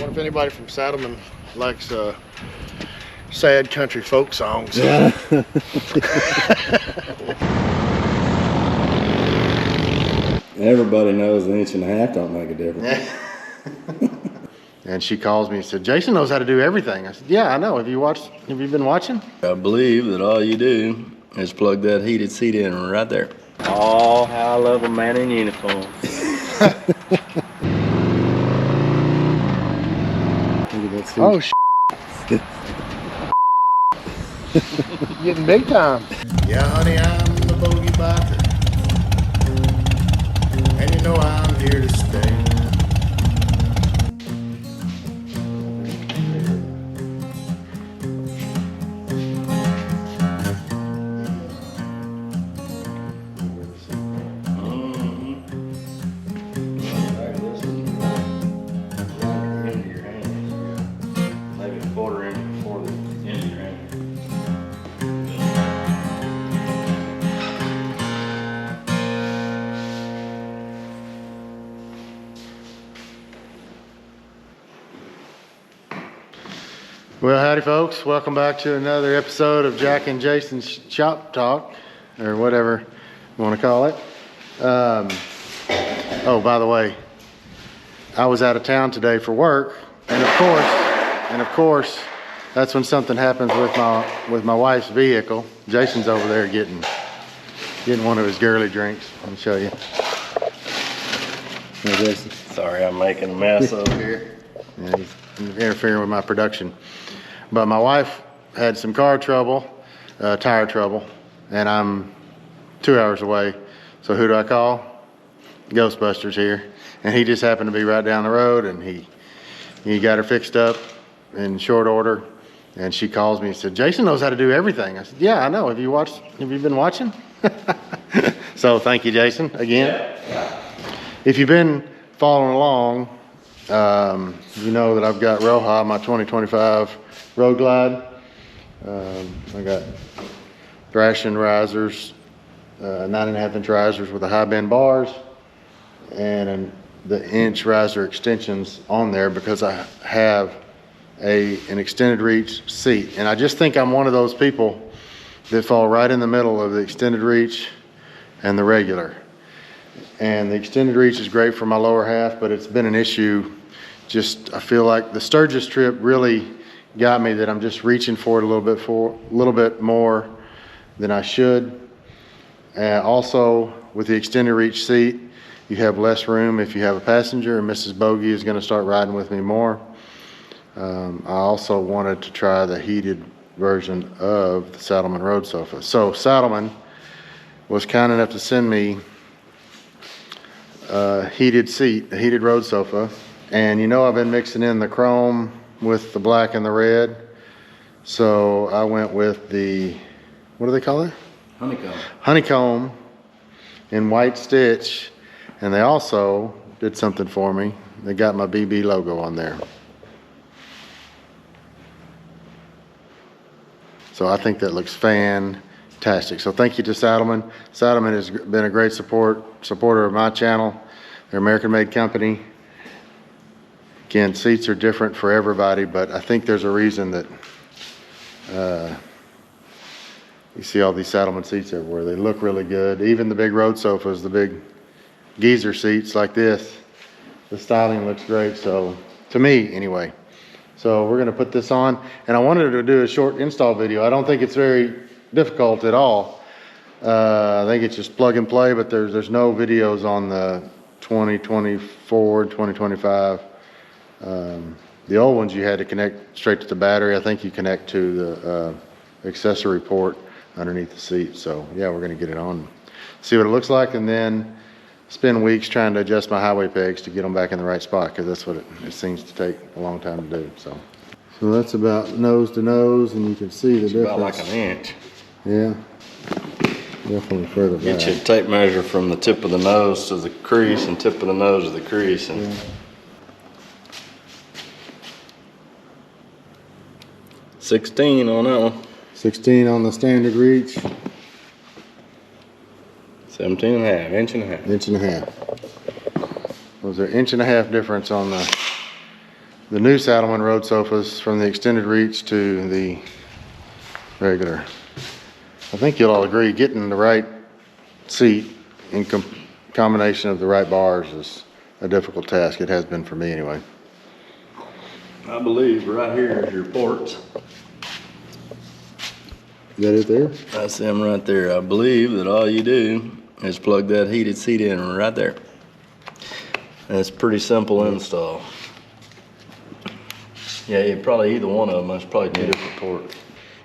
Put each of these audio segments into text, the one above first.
wonder if anybody from Saddlemen likes sad country folk songs. Yeah. Everybody knows an inch and a half don't make a difference. And she calls me and said, Jason knows how to do everything. I said, yeah, I know. Have you been watching? I believe that all you do is plug that heated seat in right there. Oh, how I love a man in uniform. Oh, getting big time. Yeah, honey, I'm the bogey biker. And you know I'm here to stay. Well, howdy folks. Welcome back to another episode of Jack and Jason's Shop Talk, or whatever you want to call it. Oh, by the way, I was out of town today for work, and of course, that's when something happens with my wife's vehicle. Jason's over there getting one of his girly drinks. Let me show you. Hey, Jason. Sorry, I'm making a mess over here. Yeah, he's interfering with my production. But my wife had some car trouble, tire trouble, and I'm 2 hours away. So who do I call? Ghostbusters here. And he just happened to be right down the road, and he got her fixed up in short order. And she calls me and said, Jason knows how to do everything. I said, yeah, I know. Have you been watching? So thank you, Jason, again. Yeah. If you've been following along, you know that I've got Roja, my 2025 Road Glide. I got thrashing risers, 9.5-inch risers with the high bend bars, and the inch riser extensions on there because I have an extended reach seat. And I just think I'm one of those people that fall right in the middle of the extended reach and the regular. And the extended reach is great for my lower half, but it's been an issue. I feel like the Sturgis trip really got me that I'm just reaching for it a little bit more than I should. Also, with the extended reach seat, you have less room if you have a passenger, and Mrs. Bogey is going to start riding with me more. I also wanted to try the heated version of the Saddlemen Road Sofa. So Saddlemen was kind enough to send me a heated road sofa. And you know I've been mixing in the chrome with the black and the red. So I went with the, what do they call it? Honeycomb. Honeycomb in white stitch. And they also did something for me. They got my BB logo on there. So I think that looks fantastic. So thank you to Saddlemen. Saddlemen has been a great supporter of my channel. They're an American-made company. Again, seats are different for everybody, but I think there's a reason that you see all these Saddlemen seats everywhere. They look really good. Even the big road sofas, the big geezer seats like this, the styling looks great. So to me, anyway. So we're gonna put this on, and I wanted to do a short install video. I don't think it's very difficult at all. I think it's just plug and play, but there's no videos on the 2024, 2025. The old ones you had to connect straight to the battery. I think you connect to the accessory port underneath the seat. So yeah, we're gonna get it on, see what it looks like, and then spend weeks trying to adjust my highway pegs to get them back in the right spot, because that's what it seems to take a long time to do. So that's about nose to nose, and you can see the difference. About like an inch. Yeah, definitely further back. Get your tape measure from the tip of the nose to the crease, and tip of the nose to the crease. And yeah. 16 on that one. 16 on the standard reach. 17 and a half, inch and a half. Inch and a half. Was there inch and a half difference on the new Saddlemen Road Sofas from the extended reach to the regular. I think you'll all agree getting the right seat in combination of the right bars is a difficult task. It has been for me anyway. I believe right here is your ports. Is that it there? That's them right there. I believe that all you do is plug that heated seat in right there. And it's pretty simple install. Yeah, probably either one of them. That's probably two different ports.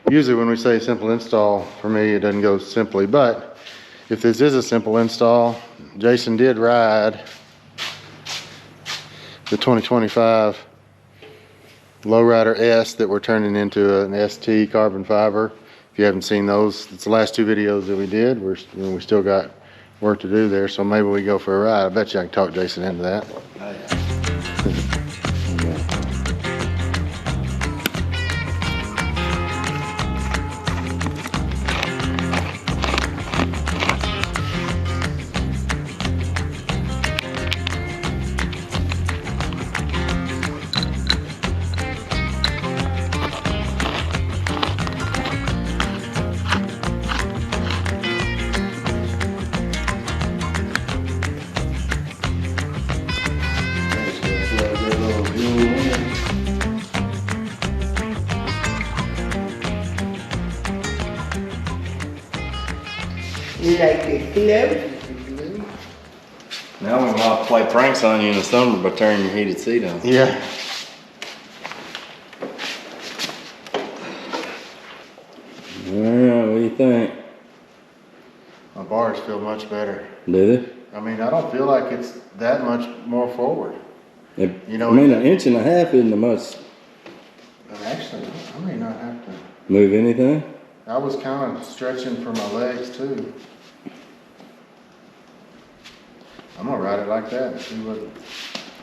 Usually when we say simple install, for me it doesn't go simply, but if this is a simple install, Jason did ride the 2025 Lowrider S that we're turning into an ST carbon fiber. If you haven't seen those, it's the last two videos that we did. We still got work to do there, so maybe we go for a ride. I bet you I can talk Jason into that. Like a glove. Now we might play pranks on you in the summer by turning your heated seat on. Yeah. Yeah, what do you think? My bars feel much better. Do they? I mean, I don't feel like it's that much more forward. You know, I mean, an inch and a half isn't much. Actually, I may not have to. Move anything? I was kind of stretching for my legs too. I'm gonna ride it like that and see what.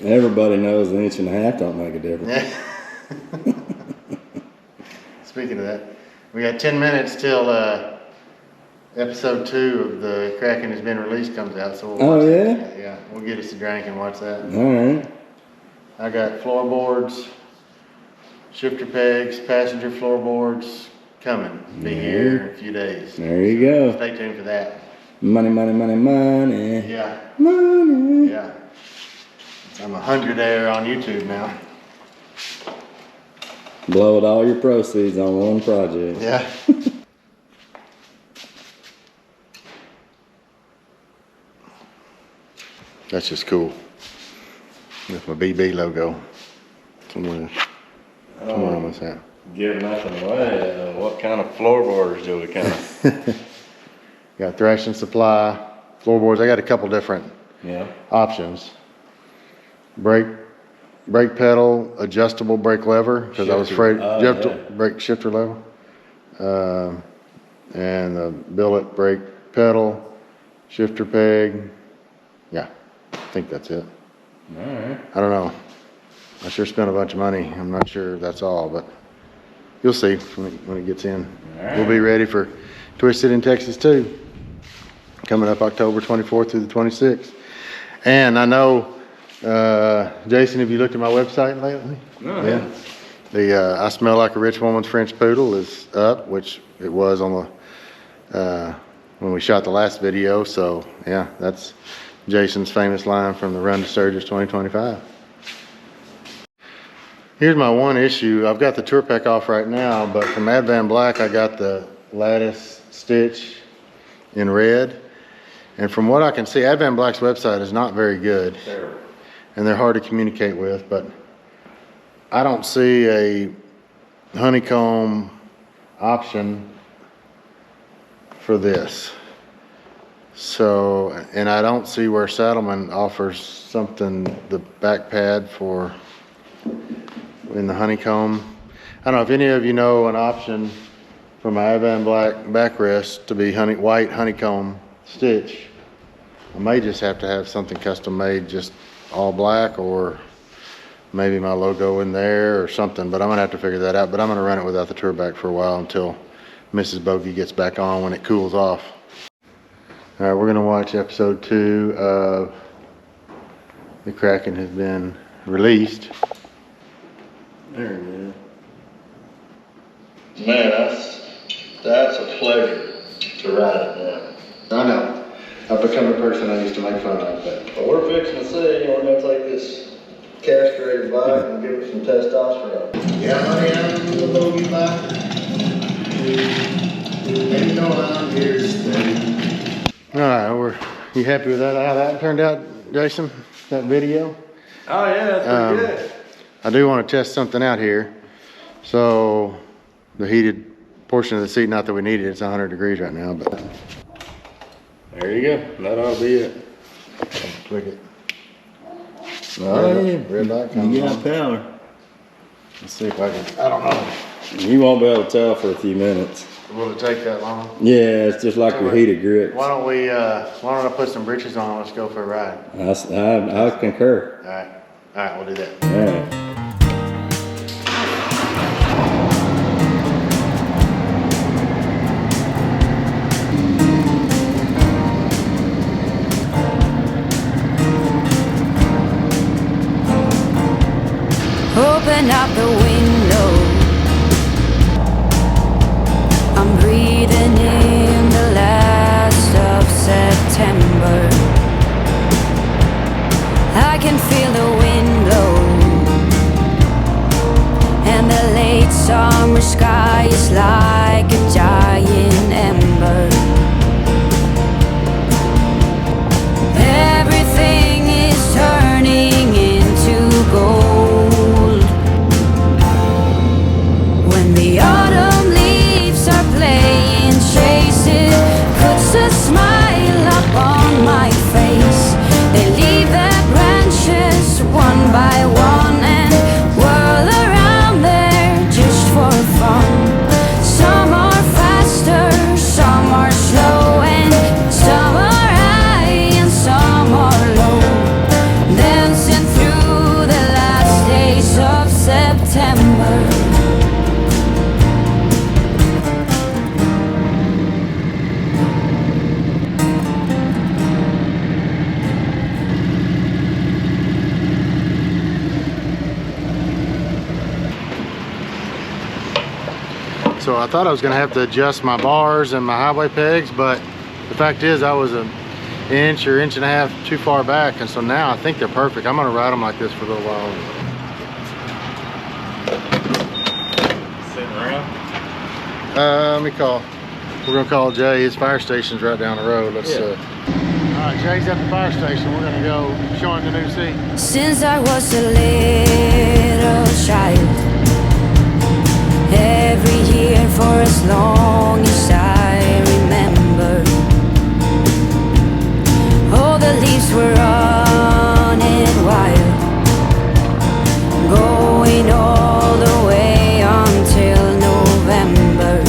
Everybody knows an inch and a half don't make a difference. Yeah. Speaking of that, we got 10 minutes till episode 2 of the Kraken Has Been Released comes out. So we'll watch that. Yeah, we'll get us a drink and watch that. All right. I got floorboards, shifter pegs, passenger floorboards coming. Be here in a few days. There you go. Stay tuned for that. Money, money, money, money. Yeah. Money. Yeah. I'm 100 there on YouTube now. Blow it all your proceeds on one project. Yeah. That's just cool. With my BB logo. Somewhere on this hat. Give nothing away. What kind of floorboards do we kind of? Got thrashing supply, floorboards. I got a couple different options. Brake pedal, adjustable brake lever, because I was afraid, brake shifter lever. And the billet brake pedal, shifter peg. Yeah, I think that's it. All right. I don't know. I sure spent a bunch of money. I'm not sure if that's all, but you'll see when it gets in. Right. We'll be ready for Twisted in Texas too. Coming up October 24th through the 26th. And I know, Jason, have you looked at my website lately? No. Yeah. The I Smell Like a Rich Woman's French Poodle is up, which it was on the when we shot the last video. So yeah, that's Jason's famous line from the Run to Sturgis 2025. Here's my one issue. I've got the tour pack off right now, but from Advan Black I got the lattice stitch in red. And from what I can see, Advan Black's website is not very good. Terrible. And they're hard to communicate with, but I don't see a honeycomb option for this. So, and I don't see where Saddlemen offers something, the back pad for in the honeycomb. I don't know if any of you know an option for my Advan Black backrest to be white honeycomb stitch. I may just have to have something custom made, just all black, or maybe my logo in there or something, but I'm gonna have to figure that out. But I'm gonna run it without the tour back for a while until Mrs. Bogey gets back on when it cools off. All right, we're gonna watch episode 2 of The Kraken Has Been Released. There it is. Man, that's a pleasure to ride it now. I know. I've become a person I used to make fun of, but. Well, we're fixing to see, we're gonna take this castrated bike and give it some testosterone. Yeah, honey, I'm a little bogey biker. And you know I'm here to stay. All right, you happy with that? How that turned out, Jason? That video? Oh yeah, that's pretty good. I do want to test something out here. So the heated portion of the seat, not that we need it, it's 100 degrees right now, but. There you go. That ought to be it. Click it. Oh, yeah. Red light comes You got on. power. Let's see if I can, I don't know. You won't be able to tell for a few minutes. Will it take that long? Yeah, it's just like your heated grits. Why don't I put some britches on and let's go for a ride? I concur. All right, we'll do that. All right. Open up the window. I'm breathing in the last of September. I can feel the wind blow, and the late summer sky is like a giant ember. Everything is turning into gold. When the autumn leaves are playing chase, it puts a smile up on my face. They leave their branches one by one and whirl around there just for fun. Some are faster, some are slow, and some are high and some are low, dancing through the last days of September. So I thought I was gonna have to adjust my bars and my highway pegs, but the fact is I was an inch or inch and a half too far back, and so now I think they're perfect. I'm gonna ride them like this for a little while. Sitting around? Let me call. We're gonna call Jay. His fire station's right down the road. Let's all right, Jay's at the fire station. We're gonna go show him the new seat. Since I was a little child, every year for as long as I remember, all the leaves were running wild, going all the way until November.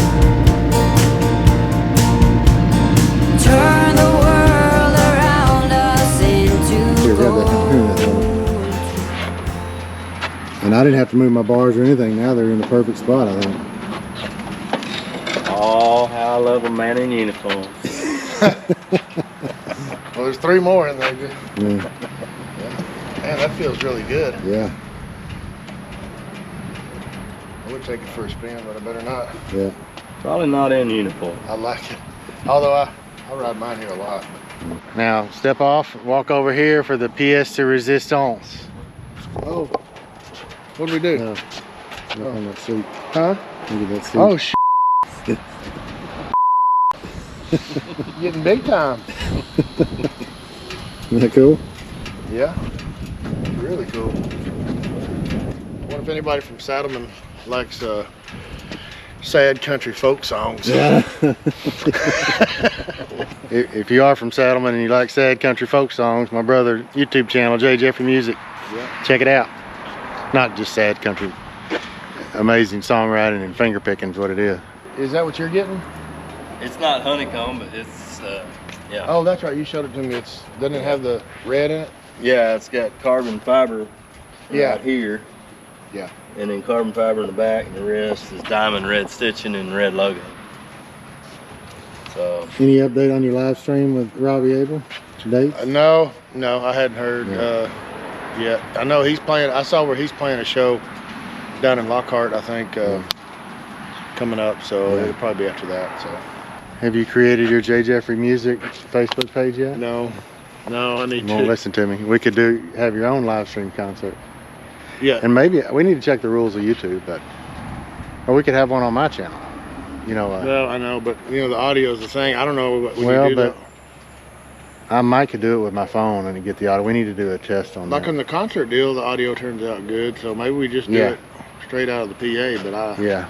Turn the world around us into gold. And I didn't have to move my bars or anything. Now they're in the perfect spot, I think. Oh, how I love a man in uniform. Well, there's 3 more in there. Yeah. Man, that feels really good. Yeah, I would take it for a spin, but I better not. yeah. Probably not in uniform. I like it. Although I ride mine here a lot. Now, step off, walk over here for the pièce de résistance. Oh, What do we do? no. Look on that seat. Huh? Look at that seat. Oh, getting big time. Isn't that cool? Yeah, really cool. I wonder if anybody from Saddlemen likes sad country folk songs. Yeah. If you are from Saddlemen and you like sad country folk songs, my brother YouTube channel, J. Jeffrey Music, check it out. Not just sad country, amazing songwriting and finger picking is what it is. Is that what you're getting? It's not honeycomb, but it's, yeah. Oh, that's right. You showed it to me. Doesn't it have the red in it? Yeah, it's got carbon fiber right here. Yeah. And then carbon fiber in the back, and the rest is diamond red stitching and red logo. So. Any update on your live stream with Robbie Abel? Dates? No, I hadn't heard yet. I know he's playing. I saw where he's playing a show down in Lockhart, I think, coming up. So it'll probably be after that. So. Have you created your J. Jeffrey Music Facebook page yet? No, I need Won't to. listen to me. We could have your own live stream concert. Yeah. And maybe we need to check the rules of YouTube, or we could have one on my channel. Well, I know, but the audio is the thing. I don't know what we Well, do. but I might could do it with my phone and get the audio. We need to do a test on Like that. on the concert deal, the audio turns out good. So maybe we just do it straight out of the PA. But Yeah.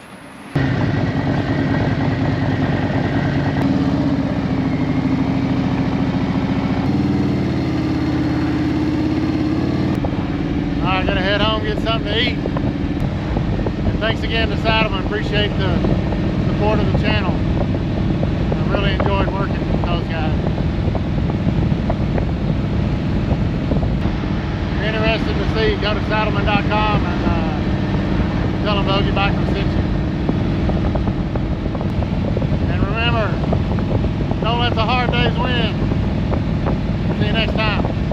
I gotta head home, get something to eat. And thanks again to Saddlemen. Appreciate the support of the channel. I really enjoyed working with those guys. If you're interested to see, go to saddlemen.com and tell them Bogey Biker sent you. And remember, don't let the hard days win. See you next time.